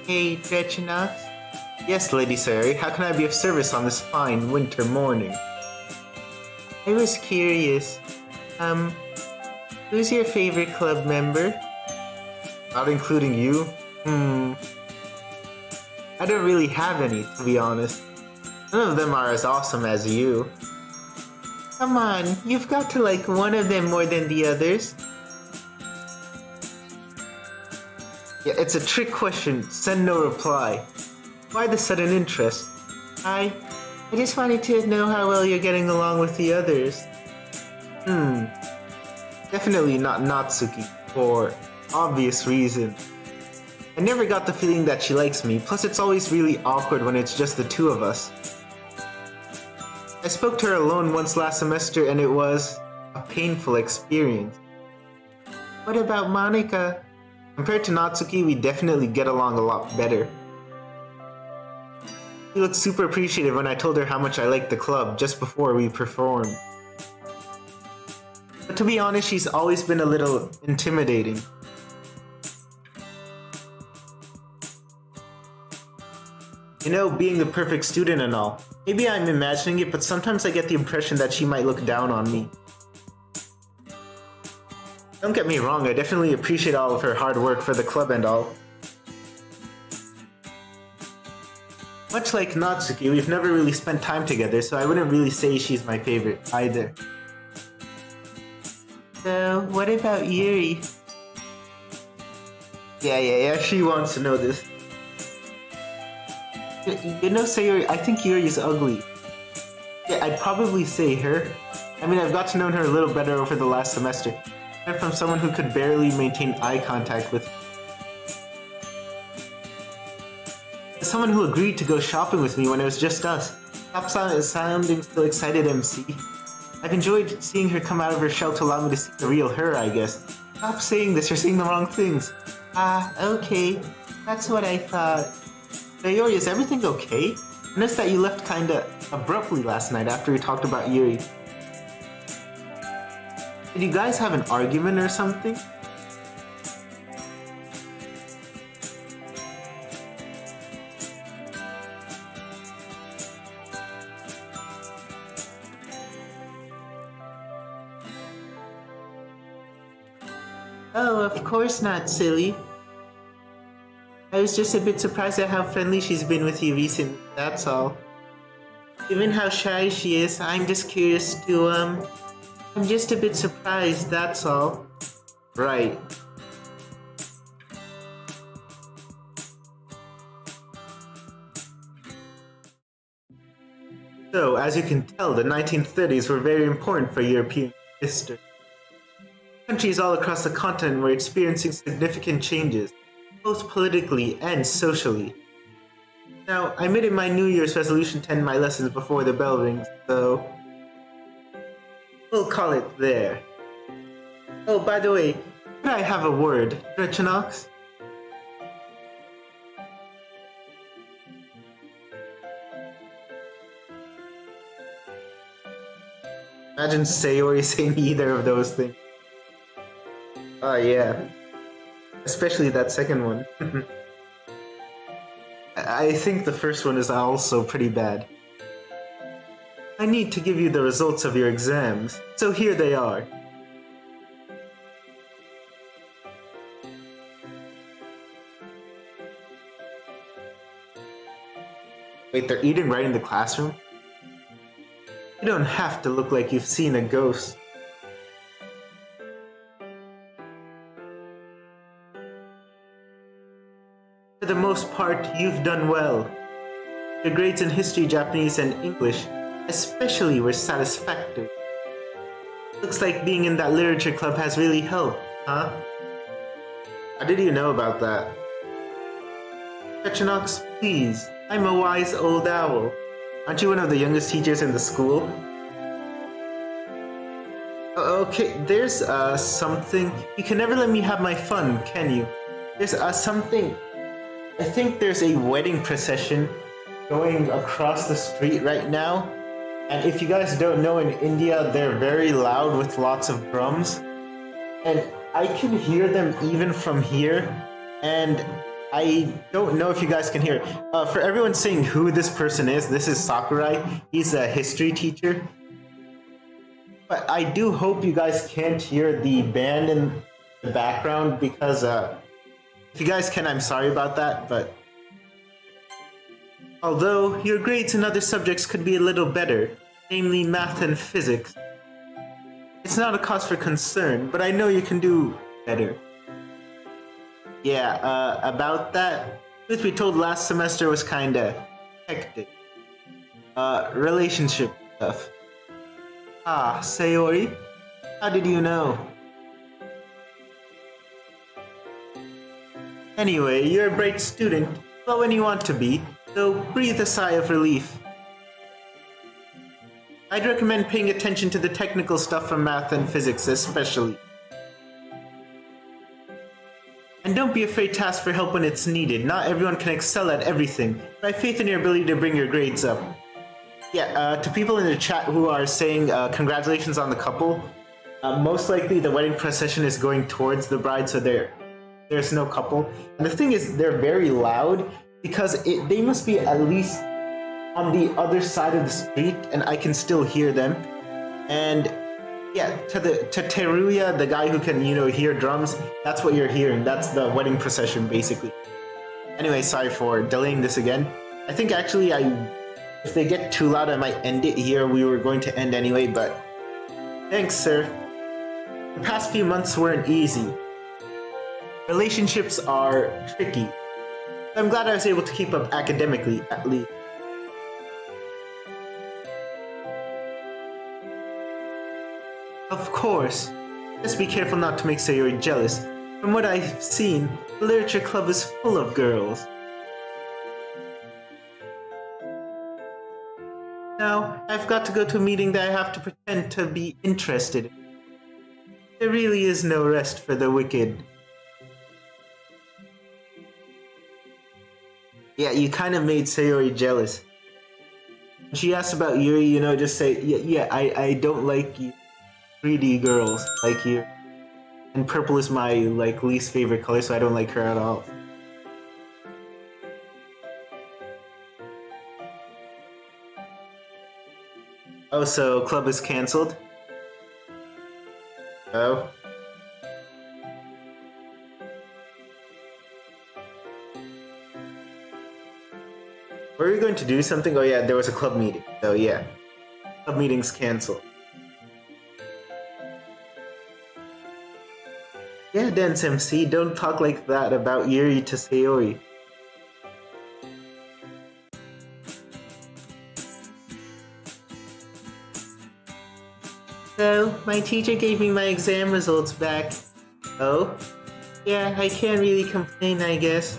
Hey, Drechenaux? Yes, Lady Sayori, how can I be of service on this fine winter morning? I was curious, who's your favorite club member? Not including you? I don't really have any, to be honest. None of them are as awesome as you. Come on, you've got to like one of them more than the others. Yeah, it's a trick question. Send no reply. Why the sudden interest? I just wanted to know how well you're getting along with the others. Definitely not Natsuki, for obvious reasons. I never got the feeling that she likes me, plus it's always really awkward when it's just the two of us. I spoke to her alone once last semester and it was a painful experience. What about Monika? Compared to Natsuki, we definitely get along a lot better. She looked super appreciative when I told her how much I liked the club just before we performed. But to be honest, she's always been a little intimidating. You know, being the perfect student and all. Maybe I'm imagining it, but sometimes I get the impression that she might look down on me. Don't get me wrong, I definitely appreciate all of her hard work for the club and all. Much like Natsuki, we've never really spent time together, so I wouldn't really say she's my favorite either. So, what about Yuri? Yeah, she wants to know this. You know, Sayori, I think Yuri is ugly. Yeah, I'd probably say her. I mean, I've got to know her a little better over the last semester. And from someone who could barely maintain eye contact with me. Someone who agreed to go shopping with me when it was just us. Stop sounding so excited, MC. I've enjoyed seeing her come out of her shell to allow me to see the real her, I guess. Stop saying this, you're saying the wrong things. Okay. That's what I thought. Sayori, is everything okay? I noticed that you left kinda abruptly last night after we talked about Yuri. Did you guys have an argument or something? Oh, of course not, silly. I was just a bit surprised at how friendly she's been with you recently, that's all. Given how shy she is, I'm just curious to, I'm just a bit surprised, that's all. Right. So, as you can tell, the 1930s were very important for European history. Countries all across the continent were experiencing significant changes, both politically and socially. Now, I made it my New Year's resolution to end my lessons before the bell rings, so we'll call it there. Oh, by the way, could I have a word, Drechenaux? Imagine Sayori saying either of those things. Oh yeah. Especially that second one. I think the first one is also pretty bad. I need to give you the results of your exams, so here they are. Wait, they're eating right in the classroom? You don't have to look like you've seen a ghost. For the most part, you've done well. Your grades in history, Japanese, and English, especially, were satisfactory. Looks like being in that literature club has really helped, huh? How did you know about that? Drechenaux, please. I'm a wise old owl. Aren't you one of the youngest teachers in the school? Okay, there's something. You can never let me have my fun, can you? There's something. I think there's a wedding procession going across the street right now. And if you guys don't know, in India, they're very loud with lots of drums. And I can hear them even from here. And I don't know if you guys can hear. For everyone saying who this person is, this is Sakurai. He's a history teacher. But I do hope you guys can't hear the band in the background because if you guys can, I'm sorry about that. But although your grades in other subjects could be a little better, namely math and physics, it's not a cause for concern, but I know you can do better. Yeah, about that, truth be told, last semester was kinda hectic. Relationship stuff. Ah, Sayori? How did you know? Anyway, you're a bright student, but when you want to be, so breathe a sigh of relief. I'd recommend paying attention to the technical stuff from math and physics especially. And don't be afraid to ask for help when it's needed. Not everyone can excel at everything, but I have faith in your ability to bring your grades up. Yeah, to people in the chat who are saying congratulations on the couple, most likely the wedding procession is going towards the bride, so there's no couple. And the thing is, they're very loud because they must be at least on the other side of the street, and I can still hear them. And yeah, to Teruya, the guy who can, hear drums, that's what you're hearing. That's the wedding procession, basically. Anyway, sorry for delaying this again. I think actually if they get too loud, I might end it here. We were going to end anyway, but thanks, sir. The past few months weren't easy. Relationships are tricky. I'm glad I was able to keep up academically, at least. Of course. Just be careful not to make Sayori jealous. From what I've seen, the literature club is full of girls. Now, I've got to go to a meeting that I have to pretend to be interested in. There really is no rest for the wicked. Yeah, you kind of made Sayori jealous. When she asked about Yuri, just say, yeah, I don't like you. 3D girls like you. And purple is my least favorite color, so I don't like her at all. Oh, so club is cancelled? Oh. Were we going to do something? Oh yeah, there was a club meeting. So yeah. Club meeting's cancelled. Yeah, Dance MC, don't talk like that about Yuri to Sayori. So, my teacher gave me my exam results back. Oh? Yeah, I can't really complain, I guess.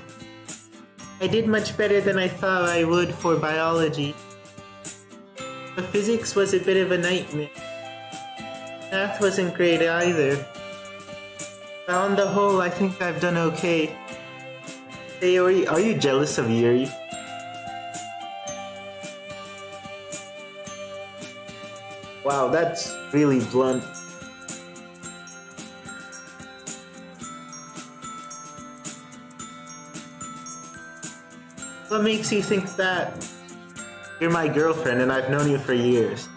I did much better than I thought I would for biology. But physics was a bit of a nightmare. Math wasn't great either. But on the whole, I think I've done okay. Sayori, are you jealous of Yuri? Wow, that's really blunt. What makes you think that? You're my girlfriend and I've known you for years.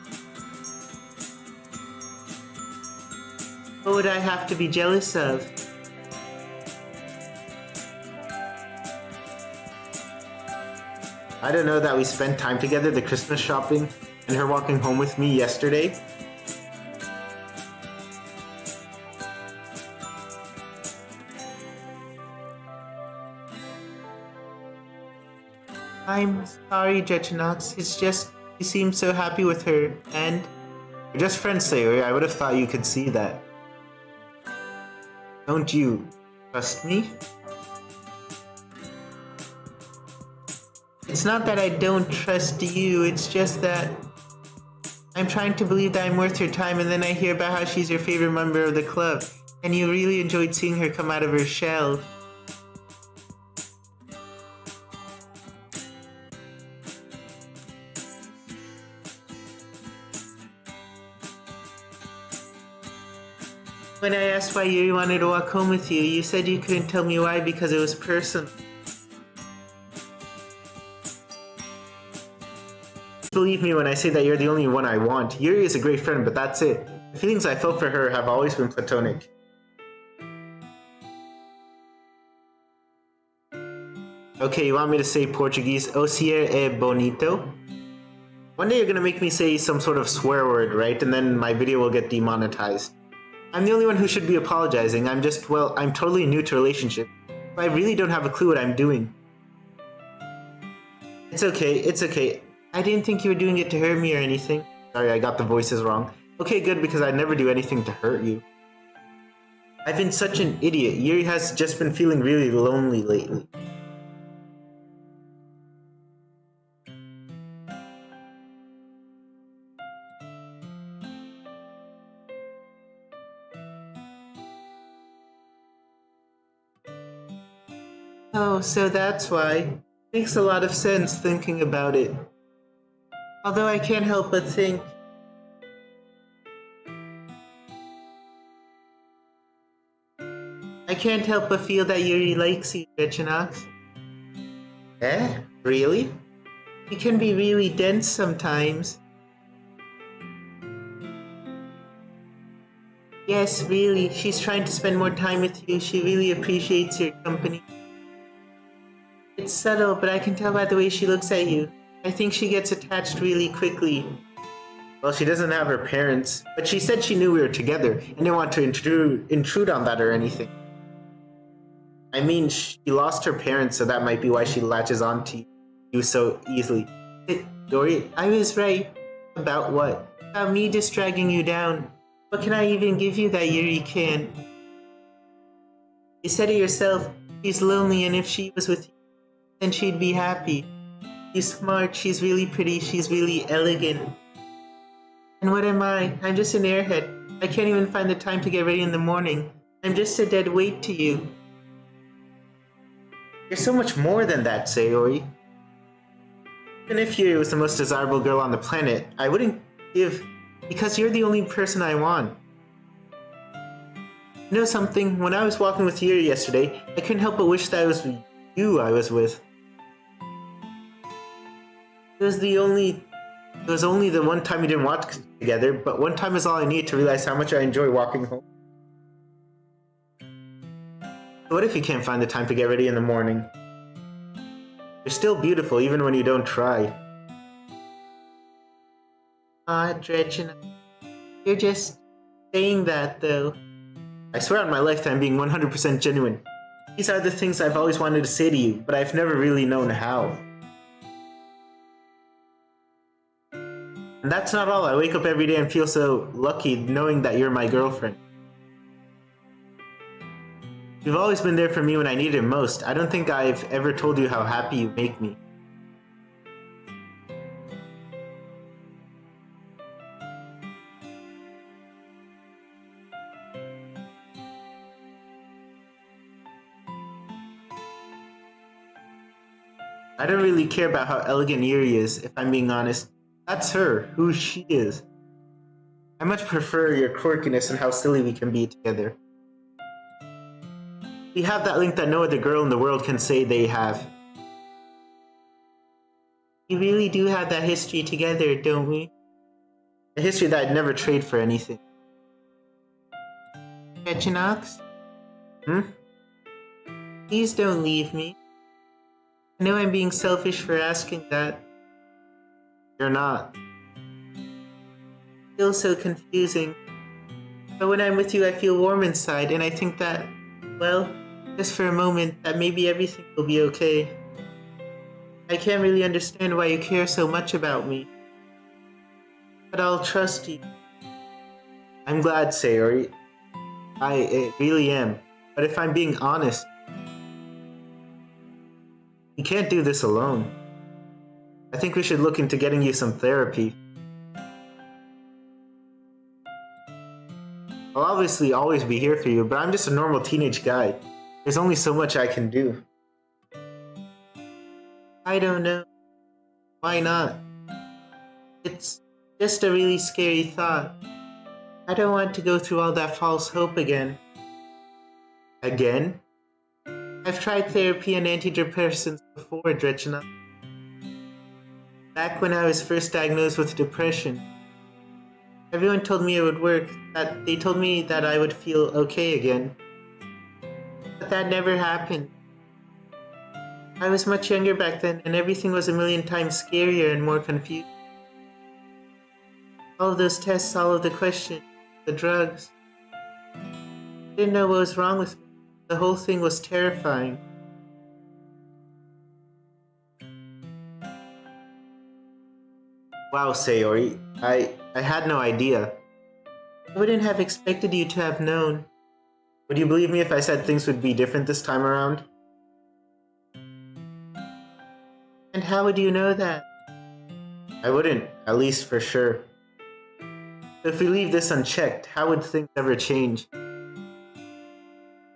What would I have to be jealous of? I don't know that we spent time together, the Christmas shopping, and her walking home with me yesterday. I'm sorry, Drechenaux. It's just you seem so happy with her, and we're just friends, Sayori. I would have thought you could see that. Don't you trust me? It's not that I don't trust you, it's just that I'm trying to believe that I'm worth your time, and then I hear about how she's your favorite member of the club, and you really enjoyed seeing her come out of her shell. When I asked why you wanted to walk home with you, you said you couldn't tell me why because it was personal. believe me when I say that you're the only one I want. Yuri is a great friend, but that's it. The feelings I felt for her have always been platonic. Okay, you want me to say Portuguese? O ser é bonito? One day you're gonna make me say some sort of swear word, right? And then my video will get demonetized. I'm the only one who should be apologizing. I'm totally new to relationships. I really don't have a clue what I'm doing. It's okay. I didn't think you were doing it to hurt me or anything. Sorry, I got the voices wrong. Okay, good, because I never do anything to hurt you. I've been such an idiot. Yuri has just been feeling really lonely lately. Oh, so that's why. Makes a lot of sense thinking about it. Although I can't help but think... I can't help but feel that Yuri likes you, Drechenaux. Eh? Really? You can be really dense sometimes. Yes, really. She's trying to spend more time with you. She really appreciates your company. It's subtle, but I can tell by the way she looks at you. I think she gets attached really quickly. Well, she doesn't have her parents, but she said she knew we were together and didn't want to intrude on that or anything. I mean, she lost her parents, so that might be why she latches on to you so easily. Dory, I was right. About what? About me just dragging you down. What can I even give you that Yuri can't? You said it yourself, she's lonely, and if she was with you, then she'd be happy. She's smart, she's really pretty, she's really elegant. And what am I? I'm just an airhead. I can't even find the time to get ready in the morning. I'm just a dead weight to you. You're so much more than that, Sayori. Even if you was the most desirable girl on the planet, I wouldn't give... because you're the only person I want. You know something? When I was walking with Yuri yesterday, I couldn't help but wish that it was you I was with. It was only the one time we didn't walk together, but one time is all I need to realize how much I enjoy walking home. So what if you can't find the time to get ready in the morning? You're still beautiful even when you don't try. Drechenaux. You're just saying that, though. I swear on my life that I'm being 100% genuine. These are the things I've always wanted to say to you, but I've never really known how. And that's not all. I wake up every day and feel so lucky knowing that you're my girlfriend. You've always been there for me when I needed it most. I don't think I've ever told you how happy you make me. I don't really care about how elegant Yuri is, if I'm being honest. That's her, who she is. I much prefer your quirkiness and how silly we can be together. We have that link that no other girl in the world can say they have. We really do have that history together, don't we? A history that I'd never trade for anything. Drechenaux? Please don't leave me. I know I'm being selfish for asking that. You're not. It feels so confusing. But when I'm with you, I feel warm inside, and I think that, well, just for a moment, that maybe everything will be okay. I can't really understand why you care so much about me. But I'll trust you. I'm glad, Sayori. I really am. But if I'm being honest, you can't do this alone. I think we should look into getting you some therapy. I'll obviously always be here for you, but I'm just a normal teenage guy. There's only so much I can do. I don't know. Why not? It's just a really scary thought. I don't want to go through all that false hope again. Again? I've tried therapy and antidepressants before, Drechenaux. Back when I was first diagnosed with depression, everyone told me it would work, that they told me that I would feel okay again. But that never happened. I was much younger back then, and everything was a million times scarier and more confusing. All of those tests, all of the questions, the drugs. I didn't know what was wrong with me. The whole thing was terrifying. Wow, Sayori, I had no idea. I wouldn't have expected you to have known. Would you believe me if I said things would be different this time around? And how would you know that? I wouldn't, at least for sure. So if we leave this unchecked, how would things ever change? I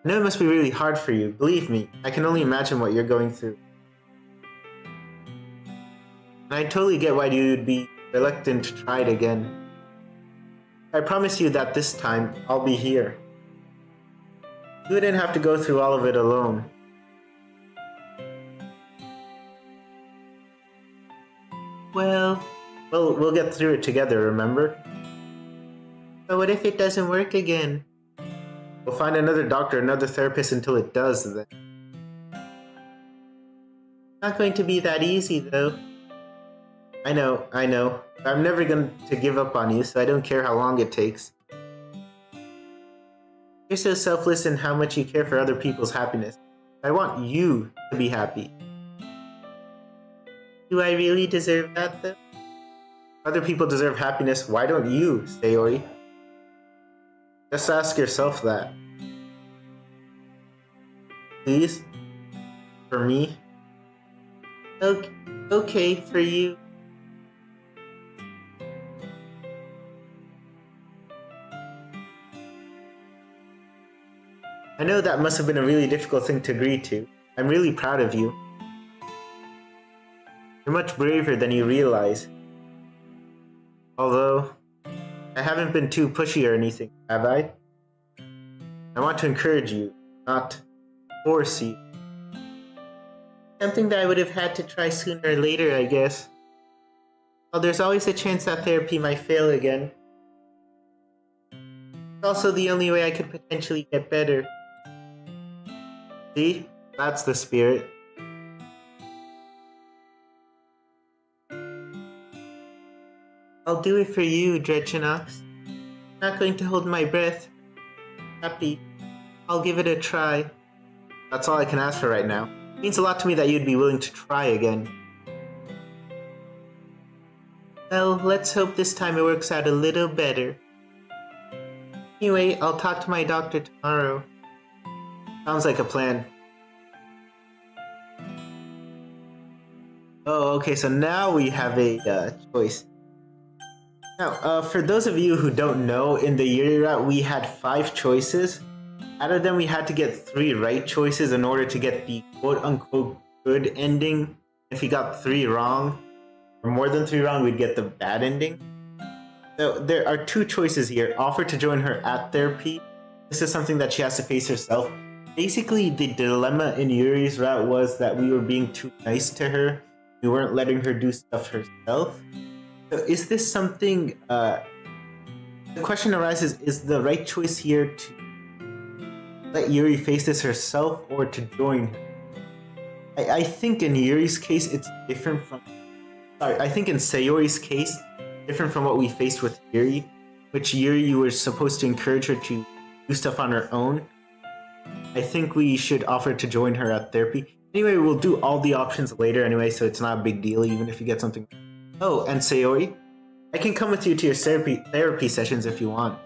know it must be really hard for you, believe me, I can only imagine what you're going through. And I totally get why you would be reluctant to try it again. I promise you that this time, I'll be here. You wouldn't have to go through all of it alone. Well, we'll get through it together, remember? But what if it doesn't work again? We'll find another doctor, another therapist until it does, then. Not going to be that easy, though. I know. I'm never going to give up on you, so I don't care how long it takes. You're so selfless in how much you care for other people's happiness. I want you to be happy. Do I really deserve that, though? Other people deserve happiness, why don't you, Sayori? Just ask yourself that. Please? For me? Okay, for you. I know that must have been a really difficult thing to agree to. I'm really proud of you. You're much braver than you realize. Although, I haven't been too pushy or anything, have I? I want to encourage you, not force you. Something that I would have had to try sooner or later, I guess. Well, there's always a chance that therapy might fail again. It's also the only way I could potentially get better. See? That's the spirit. I'll do it for you, Drechenaux. I'm not going to hold my breath. Happy. I'll give it a try. That's all I can ask for right now. It means a lot to me that you'd be willing to try again. Well, let's hope this time it works out a little better. Anyway, I'll talk to my doctor tomorrow. Sounds like a plan. Oh, okay, so now we have a choice. Now, for those of you who don't know, in the Yuri route we had 5 choices. Out of them we had to get 3 right choices in order to get the quote-unquote good ending. If we got 3 wrong, or more than 3 wrong, we'd get the bad ending. So there are 2 choices here. Offer to join her at therapy. This is something that she has to face herself. Basically, the dilemma in Yuri's route was that we were being too nice to her. We weren't letting her do stuff herself. So is this something, the question arises, is the right choice here to let Yuri face this herself or to join her? I think in Yuri's case it's different from, I think in Sayori's case, different from what we faced with Yuri, which Yuri you were supposed to encourage her to do stuff on her own. I think we should offer to join her at therapy. Anyway, we'll do all the options later anyway, so it's not a big deal even if you get something. Oh, and Sayori, I can come with you to your therapy sessions if you want.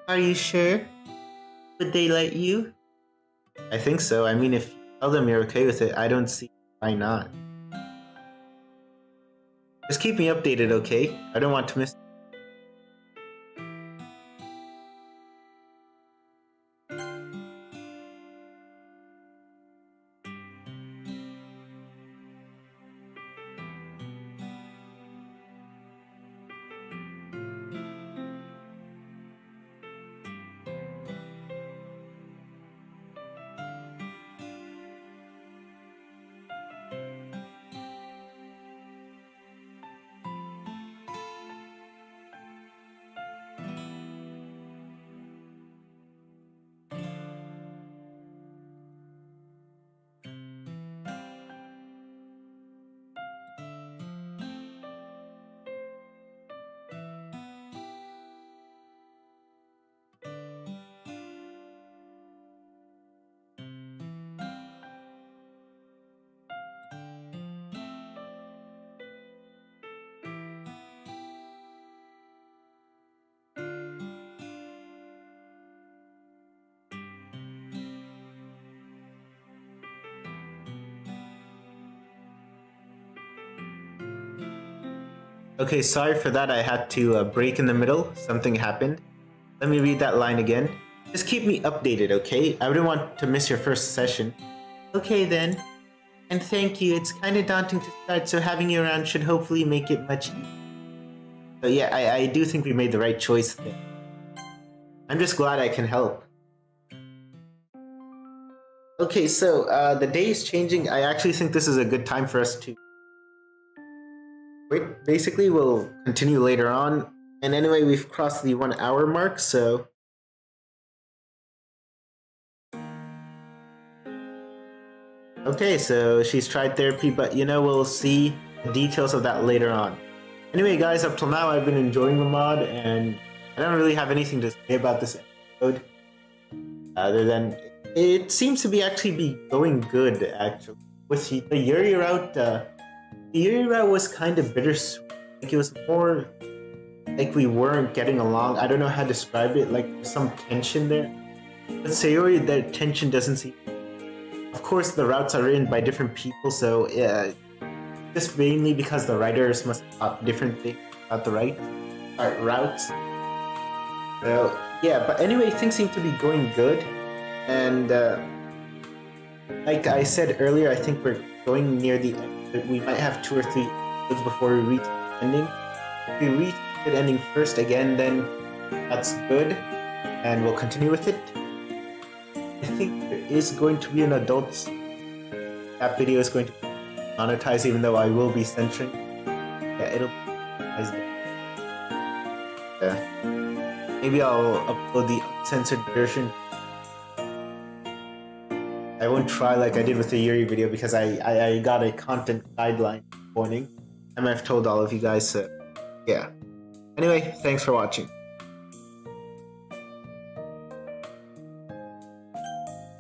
Are you sure? Would they let you? I think so. I mean, if you tell them you're okay with it, I don't see why not. Just keep me updated, okay? I don't want to miss. Okay, sorry for that. I had to break in the middle. Something happened. Let me read that line again. Just keep me updated, okay? I wouldn't want to miss your first session. Okay then. And thank you. It's kind of daunting to start, so having you around should hopefully make it much easier. So yeah, I do think we made the right choice there. I'm just glad I can help. Okay, so the day is changing. I actually think this is a good time for us to wait. Basically, we'll continue later on. And anyway, we've crossed the 1 hour mark, so... Okay, so she's tried therapy, but you know, we'll see the details of that later on. Anyway, guys, up till now, I've been enjoying the mod, and I don't really have anything to say about this episode, other than it seems to be actually be going good, actually. With the Yuri route, the Yuri route was kind of bittersweet. Like, it was more like we weren't getting along. I don't know how to describe it, like some tension there. But Sayori, the tension doesn't seem... Of course, the routes are written by different people, so yeah, just mainly because the writers must have thought different things about the routes. So yeah, but anyway, things seem to be going good, and like I said earlier, I think we're going near the end. We might have 2 or 3 episodes before we reach the ending. If we reach the ending first again, then that's good, and we'll continue with it. I think there is going to be an adults. That video is going to be monetized, even though I will be censoring. Yeah, it'll be monetized. Yeah. Maybe I'll upload the uncensored version. I won't try like I did with the Yuri video because I got a content guideline warning. I might have told all of you guys, so yeah. Anyway, thanks for watching.